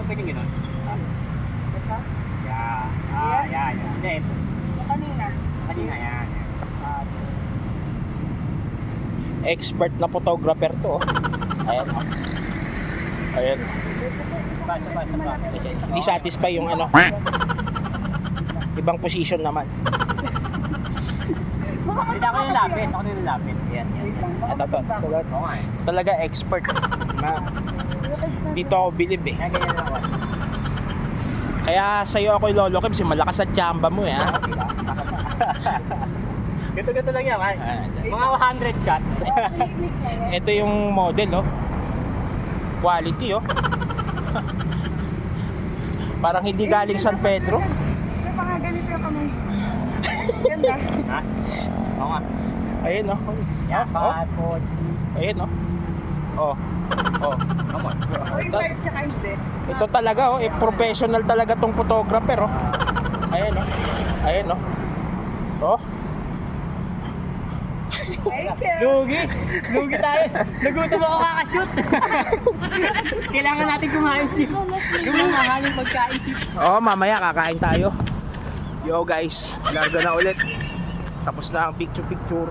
pwede gano'n? Ito? Yan. Hindi, ito. Yung kanina. Kanina, yan. Expert na photographer to. Ayan. Ayan. Sapa. Hindi satisfy yung ano. Ibang position naman. Hindi ako nilapit. Yan. Wait lang. Ito. Oo nga eh. Talaga expert. Dito ako bilib eh. Yan, ganyan lang ako. Kaya sa'yo ako ilolokib kasi malakas at tsamba mo eh. Ha? Ganto lang yan, man. Mga 100 shots. Ito yung model oh. Quality oh. Parang hindi galing San Pedro. Kasi mga ganito yung kamay. Ganda. Ha? Oo nga. Ayun oh. Yan, Oh, pa. ayun oh. Oh. Come on. O yung part tsaka hindi. Ito talaga oh, professional talaga tong photographer oh. Ayun oh. Ayun oh. Oh. Thank you. Lugi tayo. Nagutom ako kakashoot. Kailangan natin kumain siya. Yung mga mahaling pagkain siya. Oh, mamaya kakain tayo. Yo guys, larga na ulit. Tapos na ang picture.